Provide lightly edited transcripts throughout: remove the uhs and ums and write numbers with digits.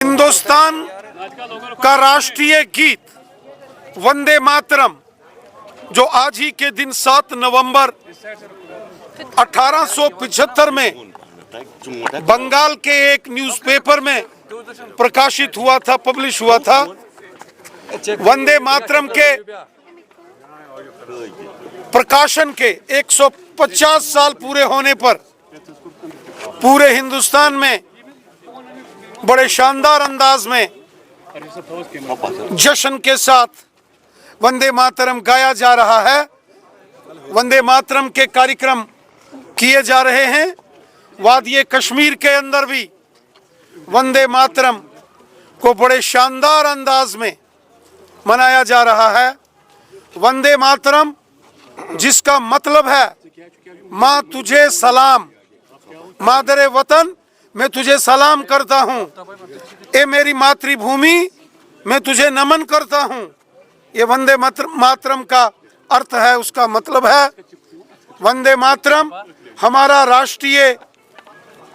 हिंदुस्तान का राष्ट्रीय गीत वंदे मातरम, जो आज ही के दिन 7 नवंबर 1875 में बंगाल के एक न्यूज़पेपर में प्रकाशित हुआ था, पब्लिश हुआ था। वंदे मातरम के प्रकाशन के 150 साल पूरे होने पर पूरे हिंदुस्तान में बड़े शानदार अंदाज में जश्न के साथ वंदे मातरम गाया जा रहा है। वंदे मातरम के कार्यक्रम किए जा रहे हैं। वादिये कश्मीर के अंदर भी वंदे मातरम को बड़े शानदार अंदाज में मनाया जा रहा है। वंदे मातरम जिसका मतलब है माँ तुझे सलाम, मादरे वतन मैं तुझे सलाम करता हूँ, ए मेरी मातृभूमि मैं तुझे नमन करता हूँ। ये वंदे मातरम का अर्थ है, उसका मतलब है। वंदे मातरम हमारा राष्ट्रीय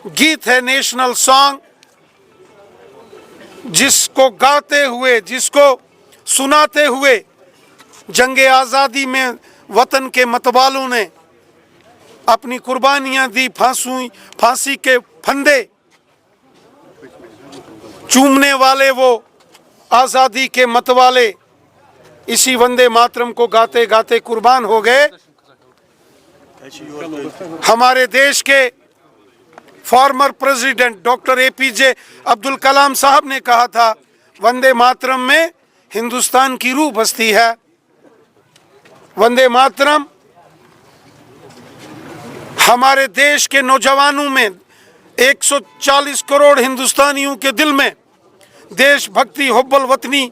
गीत है, नेशनल सॉन्ग, जिसको गाते हुए, जिसको सुनाते हुए जंगे आज़ादी में वतन के मतवालों ने अपनी कुर्बानियां दी। फांसी के फंदे चूमने वाले वो आज़ादी के मतवाले इसी वंदे मातरम को गाते गाते कुर्बान हो गए। हमारे देश के former president doctor APJ Abdul Kalam Sahab ने कहा था, वंदे मातरम में हिंदुस्तान की रूह बसती है। वंदे मातरम हमारे देश के नौजवानों में 140 करोड़ हिंदुस्तानियों के दिल में देशभक्ति, हुब्बुल वतनी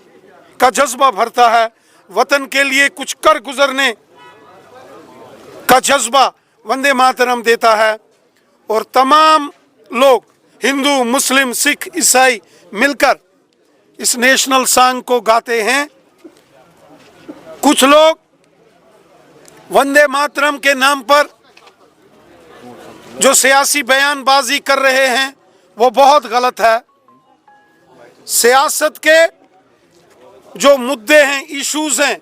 का जज्बा भरता है। वतन के लिए कुछ कर गुजरने का जज्बा वंदे मातरम देता है। और तमाम लोग, हिंदू, मुस्लिम, सिख, ईसाई मिलकर इस नेशनल सॉन्ग को गाते हैं। कुछ लोग वंदे मातरम के नाम पर जो सियासी बयानबाजी कर रहे हैं वो बहुत गलत है। सियासत के जो मुद्दे हैं, इश्यूज हैं,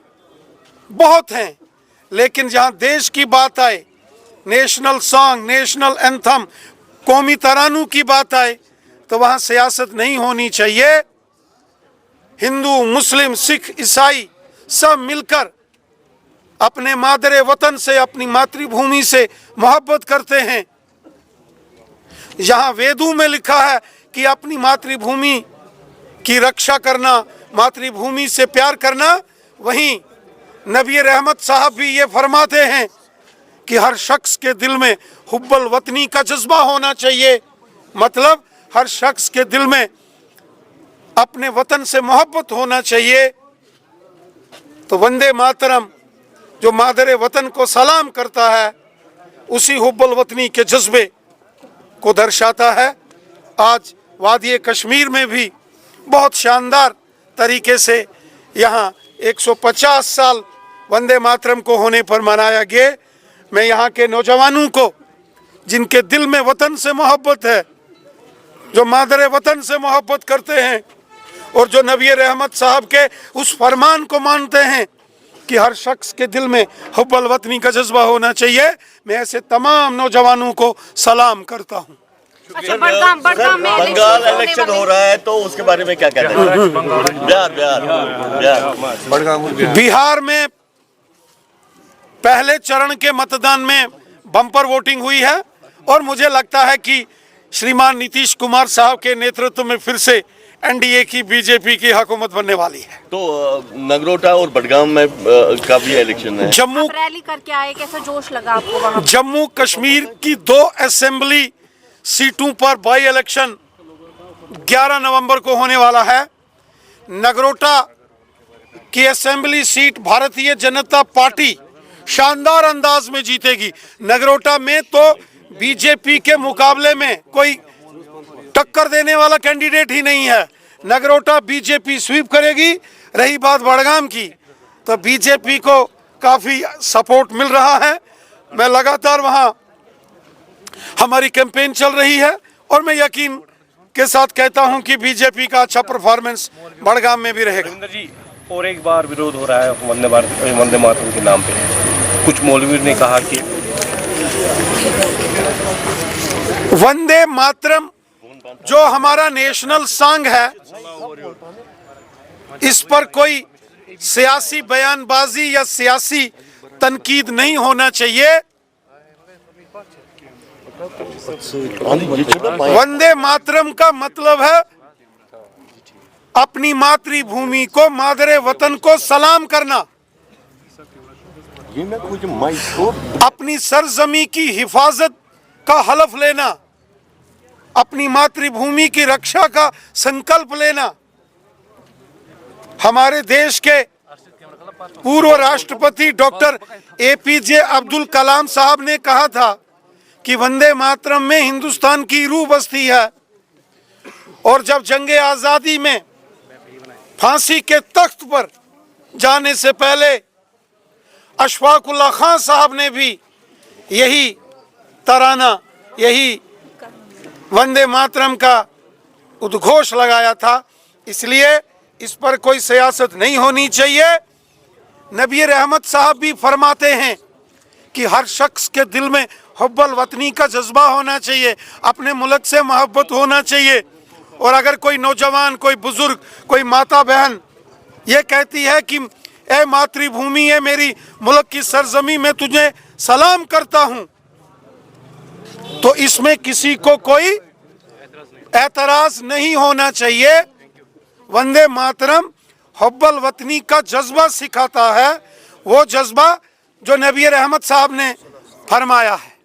बहुत हैं, लेकिन जहां देश की बात आए, नेशनल सॉन्ग, नेशनल एंथम, कौमी तरानू की बात आए, तो वहां सियासत नहीं होनी चाहिए। हिंदू, मुस्लिम, सिख, ईसाई सब मिलकर अपने मादरे वतन से, अपनी मातृभूमि से मोहब्बत करते हैं। यहाँ वेदों में लिखा है कि अपनी मातृभूमि की रक्षा करना, मातृभूमि से प्यार करना। वहीं नबी रहमत साहब भी ये फरमाते हैं कि हर शख्स के दिल में हुब्बुल वतनी का जज्बा होना चाहिए। मतलब हर शख्स के दिल में अपने वतन से मोहब्बत होना चाहिए। तो वंदे मातरम जो मादरे वतन को सलाम करता है, उसी हुब्बुल वतनी के जज्बे को दर्शाता है। आज वादिये कश्मीर में भी बहुत शानदार तरीके से यहाँ 150 साल वंदे मातरम को होने पर मनाया गया। मैं यहाँ के नौजवानों को, जिनके दिल में वतन से मोहब्बत है, जो मादरे वतन से मोहब्बत करते हैं और जो नबी रहमत साहब के उस फरमान को मानते हैं कि हर शख्स के दिल में हुब्बुल वतनी का जज्बा होना चाहिए, मैं ऐसे तमाम नौजवानों को सलाम करता हूँ। अच्छा, बंगाल इलेक्शन हो रहा है तो उसके बारे में क्या कहते हैं? बिहार में पहले चरण के मतदान में बम्पर वोटिंग हुई है और मुझे लगता है कि श्रीमान नीतीश कुमार साहब के नेतृत्व में फिर से NDA की, BJP की हुकूमत बनने वाली है। तो नगरोटा और बडगाम में का भी इलेक्शन है। जम्मू रैली करके आए, कैसा जोश लगा आपको वहाँ? जम्मू कश्मीर की 2 असेंबली सीटों पर बाई इलेक्शन 11 नवंबर को होने वाला है। नगरोटा की assembly seat Bharatiya Janata party शानदार अंदाज में जीतेगी। नगरोटा में तो BJP के मुकाबले में कोई टक्कर देने वाला कैंडिडेट ही नहीं है। नगरोटा BJP स्वीप करेगी। रही बात बडगाम की, तो BJP को काफ़ी सपोर्ट मिल रहा है। मैं लगातार वहाँ हमारी कैंपेन चल रही है और मैं यकीन के साथ कहता हूं कि बीजेपी का अच्छा परफॉर्मेंस बड़गाम में भी रहेगा। रविंद्र जी, और एक बार विरोध हो रहा है वंदे मातरम के नाम पे। कुछ मौलवी ने कहा कि वंदे मातरम जो हमारा नेशनल सॉन्ग है, इस पर कोई सियासी बयानबाजी या सियासी तनकीद नहीं होना चाहिए। वंदे मातरम का मतलब है अपनी मातृभूमि को, मादरे वतन को सलाम करना, अपनी सरजमी की हिफाजत का हलफ लेना, अपनी मातृभूमि की रक्षा का संकल्प लेना। हमारे देश के पूर्व राष्ट्रपति डॉक्टर APJ अब्दुल कलाम साहब ने कहा था कि वंदे मातरम में हिंदुस्तान की रूह बसती है। और जब जंगे आज़ादी में फांसी के तख्त पर जाने से पहले अशफाक उल्लाह खान साहब ने भी यही तराना, यही वंदे मातरम का उद्घोष लगाया था। इसलिए इस पर कोई सियासत नहीं होनी चाहिए। नबी रहमत साहब भी फरमाते हैं कि हर शख्स के दिल में हुब्बुल वतनी का जज्बा होना चाहिए, अपने मुल्क से मोहब्बत होना चाहिए। और अगर कोई नौजवान, कोई बुजुर्ग, कोई माता बहन ये कहती है कि ए मातृभूमि है मेरी मुल्क की सरजमी में तुझे सलाम करता हूं, तो इसमें किसी को कोई एतराज नहीं होना चाहिए। वंदे मातरम हुब्बुल वतनी का जज्बा सिखाता है, वो जज्बा जो नबी रहमत साहब ने फरमाया है।